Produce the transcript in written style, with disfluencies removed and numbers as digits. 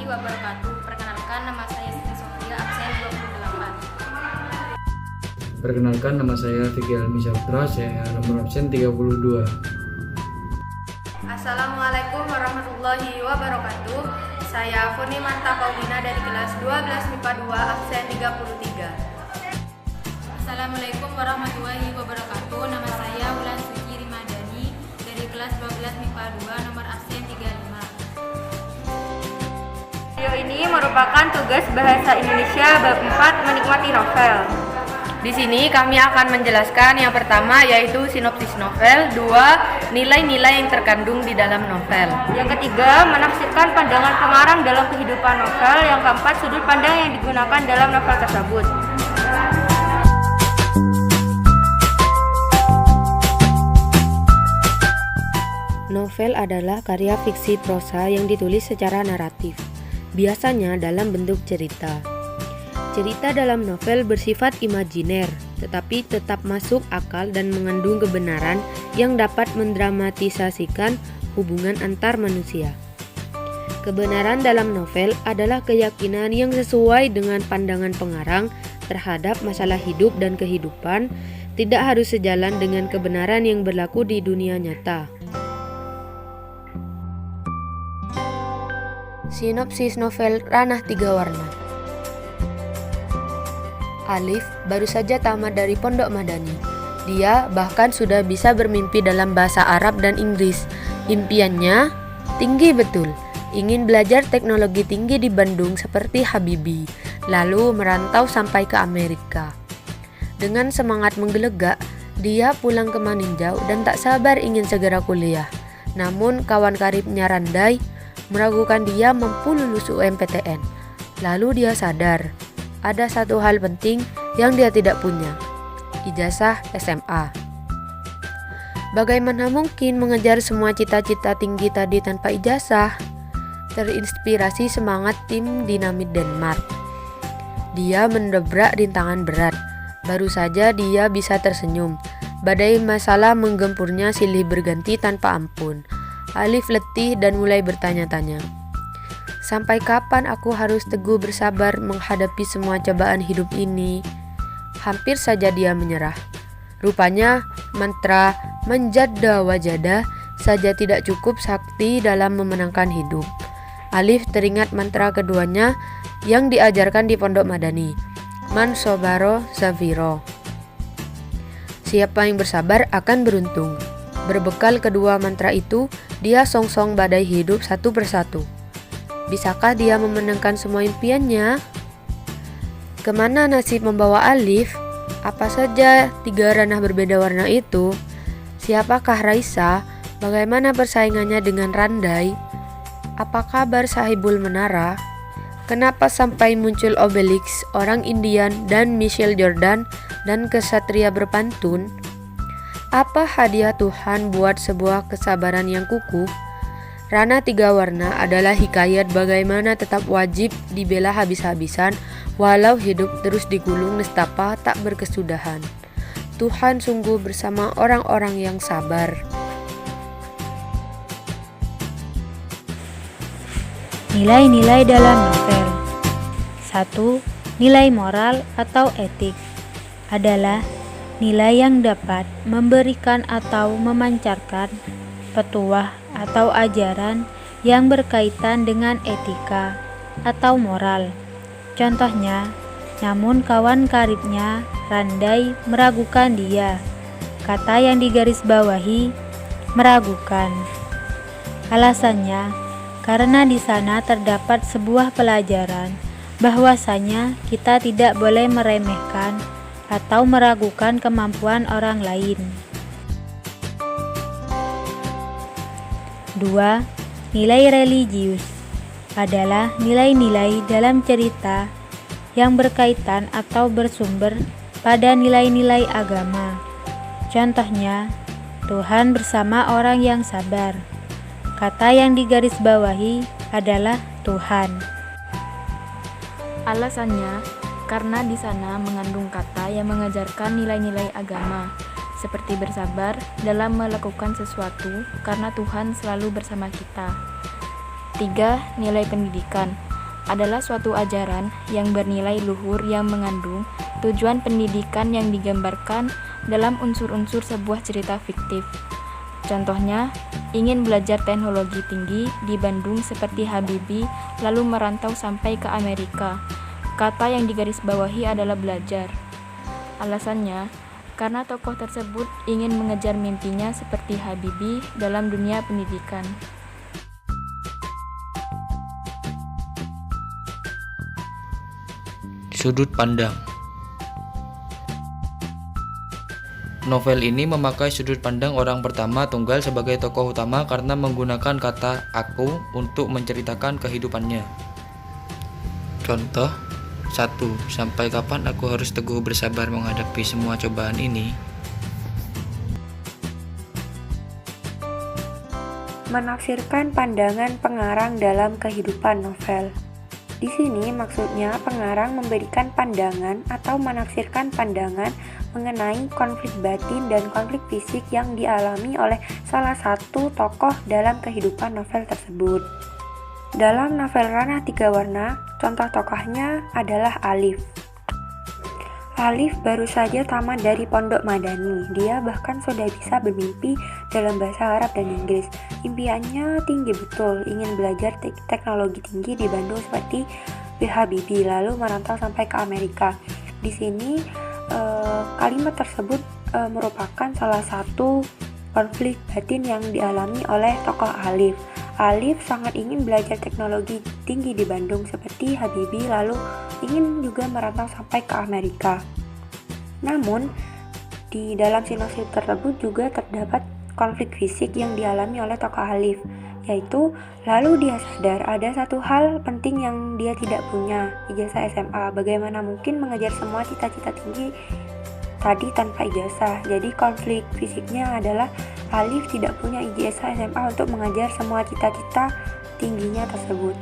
wabarakatuh. Perkenalkan, nama saya Siti Sofia, absen 28. Perkenalkan, nama saya Vicky Almi Saputra, saya nomor absen 32. Assalamualaikum warahmatullahi wabarakatuh. Saya Funi Marta Paulina dari kelas 12 MIPA 2, absen 33. Assalamualaikum warahmatullahi wabarakatuh. Nama saya Wulan Suci Rimadani dari kelas 12 MIPA 2, nomor absen 35. Video ini merupakan tugas bahasa Indonesia bab 4 menikmati novel. Di sini kami akan menjelaskan yang pertama yaitu sinopsis novel, 2 nilai-nilai yang terkandung di dalam novel. Yang ketiga menafsirkan pandangan pengarang dalam kehidupan novel. Yang keempat sudut pandang yang digunakan dalam novel tersebut. Novel adalah karya fiksi prosa yang ditulis secara naratif, biasanya dalam bentuk cerita. Cerita dalam novel bersifat imajiner, tetapi tetap masuk akal dan mengandung kebenaran yang dapat mendramatisasikan hubungan antar manusia. Kebenaran dalam novel adalah keyakinan yang sesuai dengan pandangan pengarang terhadap masalah hidup dan kehidupan, tidak harus sejalan dengan kebenaran yang berlaku di dunia nyata. Sinopsis novel Ranah Tiga Warna. Alif baru saja tamat dari pondok madani. Dia bahkan sudah bisa bermimpi dalam bahasa Arab dan Inggris. Impiannya tinggi betul, ingin belajar teknologi tinggi di Bandung seperti Habibie, lalu merantau sampai ke Amerika. Dengan semangat menggelegak, dia pulang ke Maninjau dan tak sabar ingin segera kuliah. Namun kawan karibnya Randai meragukan dia mampu lulus UMPTN. Lalu dia sadar, ada satu hal penting yang dia tidak punya, ijazah SMA. Bagaimana mungkin mengejar semua cita-cita tinggi tadi tanpa ijazah? Terinspirasi semangat tim dinamit Denmark, dia mendobrak rintangan berat. Baru saja dia bisa tersenyum. Badai masalah menggempurnya silih berganti tanpa ampun. Alif letih dan mulai bertanya-tanya, sampai kapan aku harus teguh bersabar menghadapi semua cobaan hidup ini? Hampir saja dia menyerah. Rupanya mantra manjadda wajada saja tidak cukup sakti dalam memenangkan hidup. Alif teringat mantra keduanya yang diajarkan di pondok madani, Man sobaro zaviro. Siapa yang bersabar akan beruntung. Berbekal kedua mantra itu, dia songsong badai hidup satu persatu. Bisakah dia memenangkan semua impiannya? Kemana nasib membawa Alif? Apa saja tiga ranah berbeda warna itu? Siapakah Raisa? Bagaimana persaingannya dengan Randai? Apa kabar Sahibul Menara? Kenapa sampai muncul Obelix, orang Indian, dan Michael Jordan, dan kesatria berpantun? Apa hadiah Tuhan buat sebuah kesabaran yang kukuh? Ranah Tiga Warna adalah hikayat bagaimana tetap wajib dibela habis-habisan walau hidup terus digulung nestapa tak berkesudahan. Tuhan sungguh bersama orang-orang yang sabar. Nilai-nilai dalam novel. 1. Nilai moral atau etik adalah nilai yang dapat memberikan atau memancarkan petuah atau ajaran yang berkaitan dengan etika atau moral. Contohnya, namun kawan karibnya Randai meragukan dia. Kata yang digarisbawahi meragukan. Alasannya, karena di sana terdapat sebuah pelajaran bahwasanya kita tidak boleh meremehkan atau meragukan kemampuan orang lain. 2. Nilai religius adalah nilai-nilai dalam cerita yang berkaitan atau bersumber pada nilai-nilai agama. Contohnya, Tuhan bersama orang yang sabar. Kata yang digarisbawahi adalah Tuhan. Alasannya, karena di sana mengandung kata yang mengajarkan nilai-nilai agama, seperti bersabar dalam melakukan sesuatu karena Tuhan selalu bersama kita. 3. Nilai pendidikan adalah suatu ajaran yang bernilai luhur yang mengandung tujuan pendidikan yang digambarkan dalam unsur-unsur sebuah cerita fiktif. Contohnya, ingin belajar teknologi tinggi di Bandung seperti Habibie lalu merantau sampai ke Amerika. Kata yang digarisbawahi adalah belajar. Alasannya, karena tokoh tersebut ingin mengejar mimpinya seperti Habibie dalam dunia pendidikan. Sudut pandang. Novel ini memakai sudut pandang orang pertama tunggal sebagai tokoh utama karena menggunakan kata aku untuk menceritakan kehidupannya. Contoh 1. Sampai kapan aku harus teguh bersabar menghadapi semua cobaan ini? Menafsirkan pandangan pengarang dalam kehidupan novel. Di sini maksudnya pengarang memberikan pandangan atau menafsirkan pandangan mengenai konflik batin dan konflik fisik yang dialami oleh salah satu tokoh dalam kehidupan novel tersebut. Dalam novel Ranah Tiga Warna, contoh tokohnya adalah Alif. Alif baru saja tamat dari Pondok Madani. Dia bahkan sudah bisa bermimpi dalam bahasa Arab dan Inggris. Impiannya tinggi betul, ingin belajar teknologi tinggi di Bandung seperti Habibie, lalu merantau sampai ke Amerika. Di sini kalimat tersebut merupakan salah satu konflik batin yang dialami oleh tokoh Alif. Alif sangat ingin belajar teknologi tinggi di Bandung seperti Habibie, lalu ingin juga merantau sampai ke Amerika. Namun, di dalam sinopsis tersebut juga terdapat konflik fisik yang dialami oleh tokoh Alif, yaitu lalu dia sadar ada satu hal penting yang dia tidak punya, ijazah SMA. Bagaimana mungkin mengejar semua cita-cita tinggi tadi tanpa ijazah? Jadi konflik fisiknya adalah Alif tidak punya ijazah SMA untuk mengejar semua cita-cita tingginya tersebut.